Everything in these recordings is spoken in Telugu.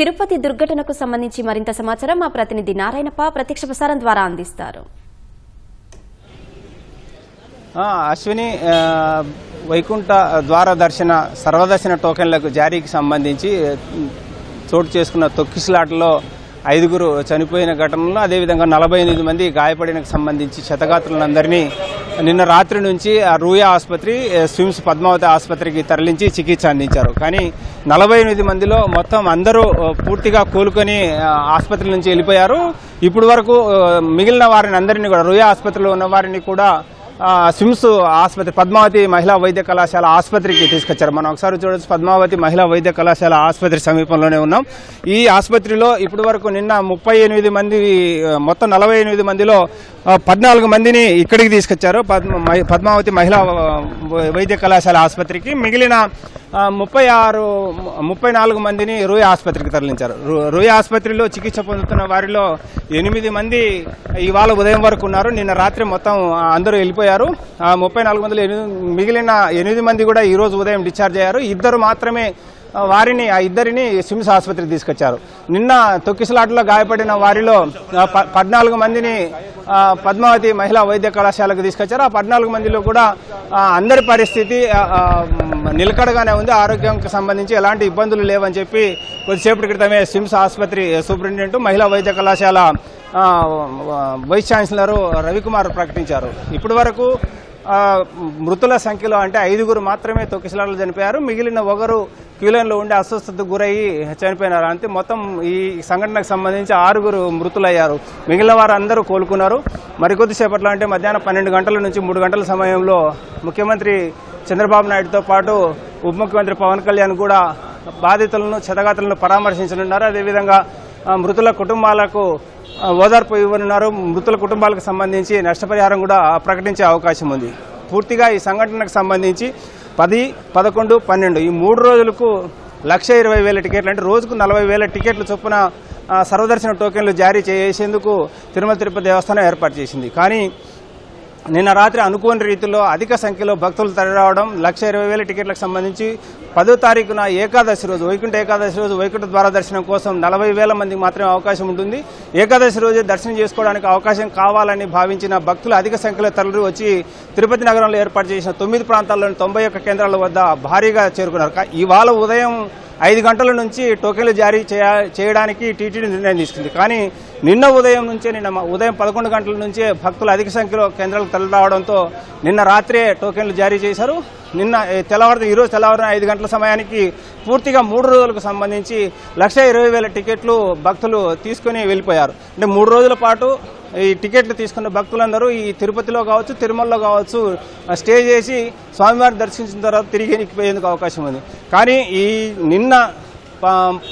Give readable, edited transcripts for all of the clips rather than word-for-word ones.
తిరుపతి దుర్ఘటనకు సంబంధించి మరింత సమాచారం మా ప్రతినిధి నారాయణప్ప ప్రత్యక్ష ప్రసారం ద్వారా అందిస్తారు. అశ్విని, వైకుంఠ ద్వార దర్శన సర్వదర్శన టోకెన్లకు జారీకి సంబంధించి చోటు చేసుకున్న తొక్కిసలాటలో 5గురు చనిపోయిన ఘటనలో అదేవిధంగా 48 మంది గాయపడినకు సంబంధించి క్షతగాత్రులందరినీ నిన్న రాత్రి నుంచి రూయా ఆసుపత్రి, స్విమ్స్ పద్మావతి ఆసుపత్రికి తరలించి చికిత్స అందించారు. కానీ 48 మందిలో మొత్తం అందరూ పూర్తిగా కోలుకొని ఆసుపత్రి నుంచి వెళ్ళిపోయారు. ఇప్పుడు వరకు మిగిలిన వారిని అందరినీ కూడా రూయా ఆసుపత్రిలో ఉన్న వారిని కూడా స్విమ్స్ ఆసుపత్రి, పద్మావతి మహిళా వైద్య కళాశాల ఆసుపత్రికి తీసుకొచ్చారు. మనం ఒకసారి చూడొచ్చు, పద్మావతి మహిళా వైద్య కళాశాల ఆసుపత్రి సమీపంలోనే ఉన్నాం. ఈ ఆసుపత్రిలో ఇప్పటి వరకు నిన్న 38 మంది, మొత్తం 48 మందిలో 14 మందిని ఇక్కడికి తీసుకొచ్చారు పద్మావతి మహిళా వైద్య కళాశాల ఆసుపత్రికి. మిగిలిన 34 మందిని రూయా ఆసుపత్రికి తరలించారు. రూయా ఆసుపత్రిలో చికిత్స పొందుతున్న వారిలో 8 మంది ఇవాళ ఉదయం వరకు ఉన్నారు. నిన్న రాత్రి మొత్తం అందరూ వెళ్ళిపోయారు. 34 మందిలో మిగిలిన 8 మంది కూడా ఈ రోజు ఉదయం డిశ్చార్జ్ అయ్యారు. ఆ ఇద్దరిని స్విమ్స్ ఆసుపత్రికి తీసుకొచ్చారు. నిన్న తొక్కిసలాటలో గాయపడిన వారిలో 14 మందిని పద్మావతి మహిళా వైద్య కళాశాలకు తీసుకొచ్చారు. ఆ 14 మందిలో కూడా అందరి పరిస్థితి నిలకడగానే ఉంది. ఆరోగ్యానికి సంబంధించి ఎలాంటి ఇబ్బందులు లేవని చెప్పి కొద్దిసేపటి క్రితమే స్విమ్స్ ఆసుపత్రి సూపరింటెండెంట్, మహిళా వైద్య కళాశాల వైస్ ఛాన్సలర్ రవికుమార్ ప్రకటించారు. ఇప్పటి వరకు మృతుల సంఖ్యలో అంటే 5గురు మాత్రమే తొక్కిసలాటలు చనిపోయారు. మిగిలిన ఒకరు క్యూలైన్లో ఉండి అస్వస్థతకు గురయ్యి చనిపోయినారు. అంతే మొత్తం ఈ సంఘటనకు సంబంధించి 6గురు మృతులయ్యారు. మిగిలిన వారు అందరూ కోలుకున్నారు. మరికొద్దిసేపట్లో అంటే మధ్యాహ్నం 12 గంటల నుంచి 3 గంటల సమయంలో ముఖ్యమంత్రి చంద్రబాబు నాయుడుతో పాటు ఉప ముఖ్యమంత్రి పవన్ కళ్యాణ్ కూడా బాధితులను, క్షతగాత్రులను పరామర్శించనున్నారు. అదేవిధంగా మృతుల కుటుంబాలకు ఓదార్పు ఇవ్వనున్నారు. మృతుల కుటుంబాలకు సంబంధించి నష్టపరిహారం కూడా ప్రకటించే అవకాశం ఉంది. పూర్తిగా ఈ సంఘటనకు సంబంధించి 10, 11, 12 ఈ 3 రోజులకు 1,20,000 టికెట్లు, అంటే రోజుకు 40,000 టికెట్లు చొప్పున సర్వదర్శన టోకెన్లు జారీ చేసేందుకు తిరుమల తిరుపతి దేవస్థానం ఏర్పాటు చేసింది. కానీ నిన్న రాత్రి అనుకోని రీతిలో అధిక సంఖ్యలో భక్తులు తరలిరావడం, 1,20,000 టికెట్లకు సంబంధించి 10వ తారీఖున ఏకాదశి రోజు, వైకుంఠ ఏకాదశి రోజు వైకుంఠ ద్వార దర్శనం కోసం 40,000 మందికి మాత్రమే అవకాశం ఉంటుంది. ఏకాదశి రోజు దర్శనం చేసుకోవడానికి అవకాశం కావాలని భావించిన భక్తులు అధిక సంఖ్యలో తరలి వచ్చి తిరుపతి నగరంలో ఏర్పాటు చేసిన 9 ప్రాంతాల్లోని 91 కేంద్రాల వద్ద భారీగా చేరుకున్నారు. ఇవాళ ఉదయం 5 గంటల నుంచి టోకెన్లు జారీ చేయడానికి టీటీడీ నిర్ణయం తీసుకుంది. కానీ నిన్న ఉదయం నుంచే, నిన్న ఉదయం 11 గంటల నుంచే భక్తులు అధిక సంఖ్యలో కేంద్రాలకు తరలి రావడంతో నిన్న రాత్రే టోకెన్లు జారీ చేశారు. ఈరోజు తెల్లవారున 5 గంటల సమయానికి పూర్తిగా 3 రోజులకు సంబంధించి 1,20,000 టికెట్లు భక్తులు తీసుకుని వెళ్ళిపోయారు. అంటే 3 రోజుల పాటు ఈ టికెట్లు తీసుకున్న భక్తులందరూ ఈ తిరుపతిలో కావచ్చు, తిరుమలలో కావచ్చు స్టే చేసి స్వామివారిని దర్శించిన తర్వాత తిరిగి ఎక్కిపోయేందుకు అవకాశం ఉంది. కానీ ఈ నిన్న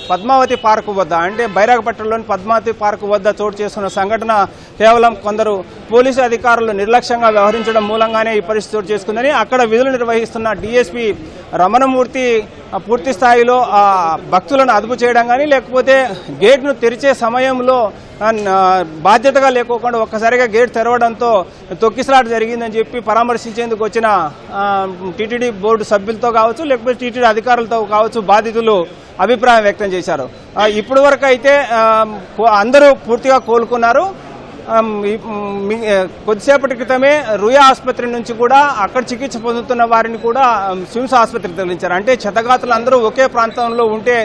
పద్మావతి పార్కు వద్ద, అంటే బైరాగపట్నంలోని పద్మావతి పార్కు వద్ద చోటు చేసుకున్న సంఘటన కేవలం కొందరు పోలీసు అధికారులు నిర్లక్ష్యంగా వ్యవహరించడం మూలంగానే ఈ పరిస్థితి చోటు చేసుకుందని అక్కడ విధులు నిర్వహిస్తున్న డీఎస్పీ రమణమూర్తి పూర్తి స్థాయిలో భక్తులను అదుపు చేయడం కానీ, లేకపోతే గేట్ను తెరిచే సమయంలో బాధ్యతగా లేకోకుండా ఒక్కసారిగా గేట్ తెరవడంతో తొక్కిసలాట జరిగిందని చెప్పి పరామర్శించేందుకు వచ్చిన టీటీడీ బోర్డు సభ్యులతో కావచ్చు, లేకపోతే టీటీడీ అధికారులతో కావచ్చు బాధితులు అభిప్రాయం వ్యక్తం చేశారు. ఇప్పటి వరకు అయితే అందరూ పూర్తిగా కోలుకున్నారు. కొద్దిసేపటి క్రితమే రూయా ఆసుపత్రి నుంచి కూడా అక్కడ చికిత్స పొందుతున్న వారిని కూడా స్విమ్స్ ఆసుపత్రికి తరలించారు. అంటే క్షతగాత్రులు అందరూ ఒకే ప్రాంతంలో ఉంటే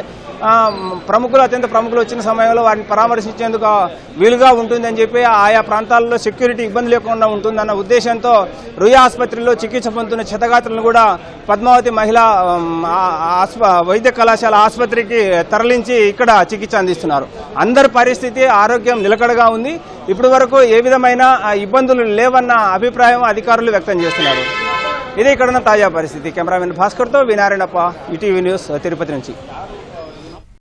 అత్యంత ప్రముఖులు వచ్చిన సమయంలో వారిని పరామర్శించేందుకు వీలుగా ఉంటుందని చెప్పి ఆయా ప్రాంతాల్లో సెక్యూరిటీ ఇబ్బంది లేకుండా ఉంటుందన్న ఉద్దేశంతో రూయా ఆసుపత్రిలో చికిత్స పొందుతున్న క్షతగాత్రులను కూడా పద్మావతి మహిళా వైద్య కళాశాల ఆసుపత్రికి తరలించి ఇక్కడ చికిత్స అందిస్తున్నారు. అందరి పరిస్థితి, ఆరోగ్యం నిలకడగా ఉంది. ఇప్పటి వరకు ఏ విధమైన ఇబ్బందులు లేవన్న అభిప్రాయం అధికారులు వ్యక్తం చేస్తున్నారు. ఇది ఇక్కడున్న తాజా పరిస్థితి. కెమెరామెన్ భాస్కర్తో వినారాయణప్ప, ఈటీవీ న్యూస్, తిరుపతి నుంచి.